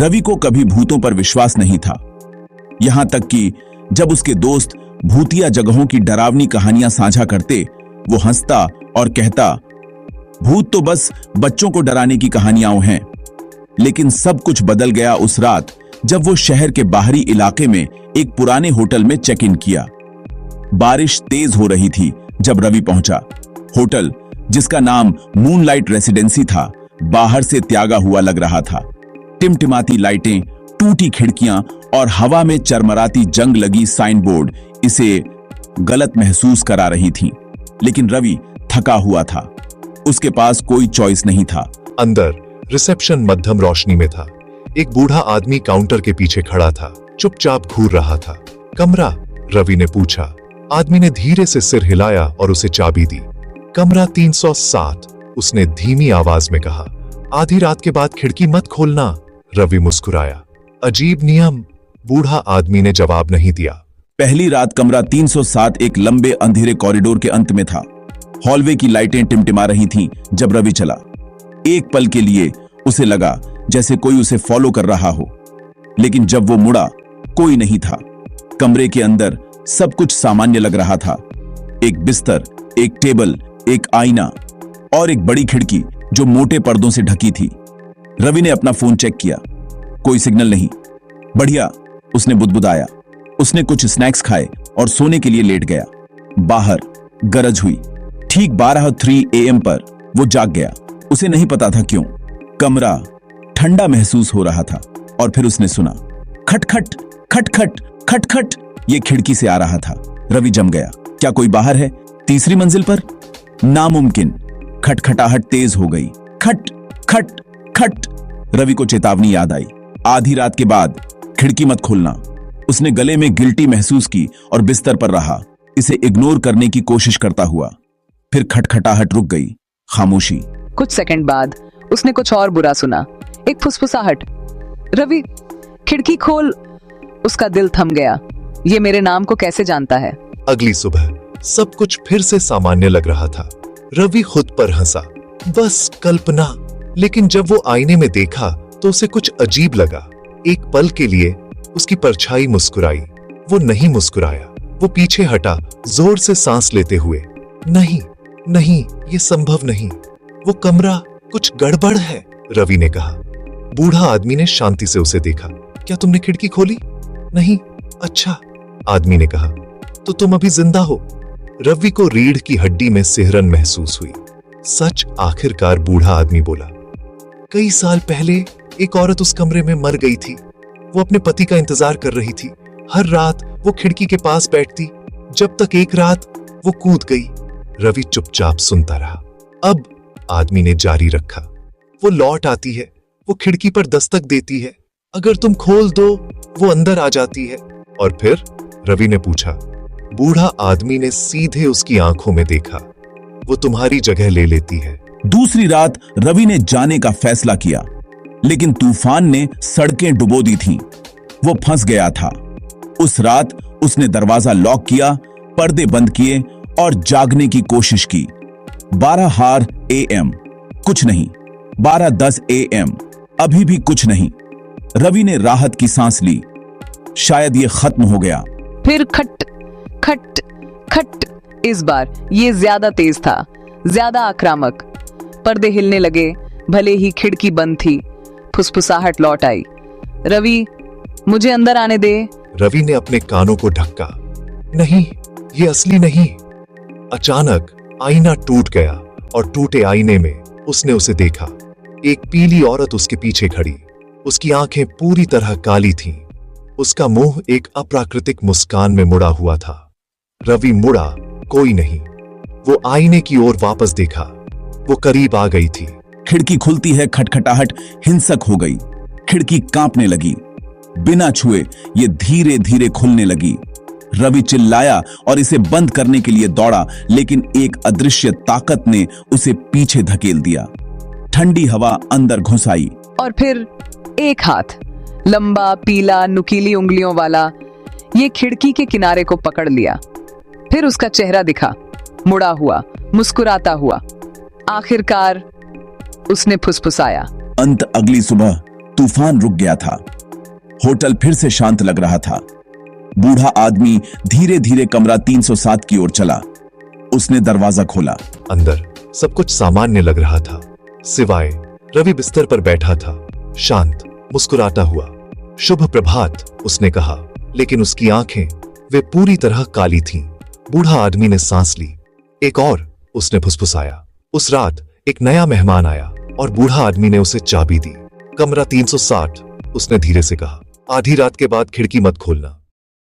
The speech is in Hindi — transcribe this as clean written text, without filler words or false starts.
रवि को कभी भूतों पर विश्वास नहीं था, यहां तक कि जब उसके दोस्त भूतिया जगहों की डरावनी कहानियां साझा करते, वो हंसता और कहता, भूत तो बस बच्चों को डराने की कहानियां हैं। लेकिन सब कुछ बदल गया उस रात जब वो शहर के बाहरी इलाके में एक पुराने होटल में चेक इन किया। बारिश तेज हो रही थी जब रवि पहुंचा। होटल, जिसका नाम मूनलाइट रेसिडेंसी था, बाहर से त्यागा हुआ लग रहा था। टिमटिमाती लाइटें, टूटी खिड़कियां और हवा में चरमराती जंग लगी साइन बोर्ड इसे गलत महसूस करा रही थीं। लेकिन रवि थका हुआ था, उसके पास कोई चॉइस नहीं था। अंदर रिसेप्शन मध्यम रोशनी में था। एक बूढ़ा आदमी काउंटर के पीछे खड़ा था, चुपचाप घूर रहा था। कमरा? रवि ने पूछा। आदमी ने धीरे से सिर हिलाया और उसे चाबी दी। कमरा 307, उसने धीमी आवाज में कहा। आधी रात के बाद खिड़की मत खोलना। रवि मुस्कुराया। अजीब नियम। बूढ़ा आदमी ने जवाब नहीं दिया। पहली रात कमरा 307 एक लंबे अंधेरे कॉरिडोर के अंत में था। हॉलवे की लाइटें टिमटिमा रही थीं जब रवि चला। एक पल के लिए उसे लगा जैसे कोई उसे फॉलो कर रहा हो, लेकिन जब वो मुड़ा, कोई नहीं था। कमरे के अंदर सब कुछ सामान्य लग रहा था। एक बिस्तर, एक टेबल, एक आईना और एक बड़ी खिड़की जो मोटे पर्दों से ढकी थी। रवि ने अपना फोन चेक किया, कोई सिग्नल नहीं। बढ़िया, उसने बुदबुदाया। उसने कुछ स्नैक्स खाए और सोने के लिए लेट गया। बाहर गरज हुई। ठीक 12:03 AM पर वो जाग गया। उसे नहीं पता था क्यों। कमरा ठंडा महसूस हो रहा था और फिर उसने सुना खटखट खटखट खटखट। ये खिड़की से आ रहा था। रवि जम गया। क्या कोई बाहर है? तीसरी मंजिल पर? नामुमकिन। खटखटाहट तेज हो गई। खट खट खट। रवि को चेतावनी याद आई। आधी रात के बाद खिड़की मत खोलना। उसने गले में गिल्टी महसूस की और बिस्तर पर रहा, इसे इग्नोर करने की कोशिश करता हुआ। फिर खटखटाहट रुक गई। खामोशी। कुछ सेकंड बाद उसने कुछ और बुरा सुना, एक फुसफुसाहट। रवि, खिड़की खोल। उसका दिल थम गया। ये मेरे नाम को कैसे जानता है? अगली सुबह सब कुछ फिर से सामान्य लग रहा था। रवि खुद पर हंसा। बस कल्पना। लेकिन जब वो आईने में देखा तो उसे कुछ अजीब लगा। एक पल के लिए उसकी परछाई मुस्कुराई। वो नहीं मुस्कुराया। वो पीछे हटा, जोर से सांस लेते हुए। नहीं नहीं, ये संभव नहीं। वो कमरा, कुछ गड़बड़ है, रवि ने कहा। बूढ़ा आदमी ने शांति से उसे देखा। क्या तुमने खिड़की खोली? नहीं। अच्छा, आदमी ने कहा। तो तुम अभी जिंदा हो? रवि को रीढ़ की हड्डी में सिहरन महसूस हुई। सच? आखिरकार बूढ़ा आदमी बोला। कई साल पहले एक औरत उस कमरे में मर गई थी। वो अपने पति का इंतजार कर रही थी। हर रात वो खिड़की के पास बैठती, जब तक एक रात वो कूद गई। रवि चुपचाप सुनता रहा। अब आदमी ने जारी रखा। वो लौट आती है, वो खिड़की पर दस्तक देती है। अगर तुम खोल दो, वो अंदर आ जाती है। और फिर? रवि ने पूछा। बूढ़ा आदमी ने सीधे उसकी आंखों में देखा। वो तुम्हारी जगह ले लेती है। दूसरी रात रवि ने जाने का फैसला किया, लेकिन तूफान ने सड़कें डुबो दी थीं। वो फंस गया था। उस रात उसने दरवाजा लॉक किया, पर्दे बंद किए और जागने की कोशिश की। 12 AM, कुछ नहीं। 12:10 AM, अभी भी कुछ नहीं। रवि ने राहत की सांस ली। शायद ये खत्म हो गया। फिर खट खट खट। इस बार ये ज्यादा तेज था, ज्यादा आक्रामक। पर्दे हिलने लगे, भले ही खिड़की बंद थी। फुसफुसाहट लौट आई। रवि, मुझे अंदर आने दे। रवि ने अपने कानों को ढका। नहीं, ये असली नहीं। अचानक आईना टूट गया और टूटे आईने में उसने उसे देखा। एक पीली औरत उसके पीछे खड़ी। उसकी आंखें पूरी तरह काली थीं। उसका मुंह एक अप्राकृतिक मुस्कान में मुड़ा हुआ था। रवि मुड़ा, कोई नहीं। वो आईने की ओर वापस देखा। वो करीब आ गई थी। खिड़की खुलती है, खटखटाहट हिंसक हो गई। खिड़की कांपने लगी। बिना छुए ये धीरे धीरे खुलने लगी। रवि चिल्लाया और इसे बंद करने के लिए दौड़ा, लेकिन एक अदृश्य ताकत ने उसे पीछे धकेल दिया। ठंडी हवा अंदर घुस आई। और फिर एक हाथ, लंबा, पीला, नुकीली उंगलियों वाला, ये खिड़की के किनारे को पकड़ लिया। फिर उसका चेहरा दिखा, मुड़ा हुआ, मुस्कुराता हुआ। आखिरकार उसने फुसफुसाया। अंत अगली सुबह तूफान रुक गया था। होटल फिर से शांत लग रहा था। बूढ़ा आदमी धीरे धीरे कमरा 307 की ओर चला। उसने दरवाजा खोला। अंदर सब कुछ सामान्य लग रहा था, सिवाय रवि बिस्तर पर बैठा था, शांत, मुस्कुराता हुआ। शुभ प्रभात, उसने कहा, लेकिन उसकी आंखें वे पूरी तरह काली थीं। बूढ़ा आदमी ने सांस ली। एक और, उसने फुसफुसाया। उस रात एक नया मेहमान आया और बूढ़ा आदमी ने उसे चाबी दी। कमरा 360, उसने धीरे से कहा, आधी रात के बाद खिड़की मत खोलना।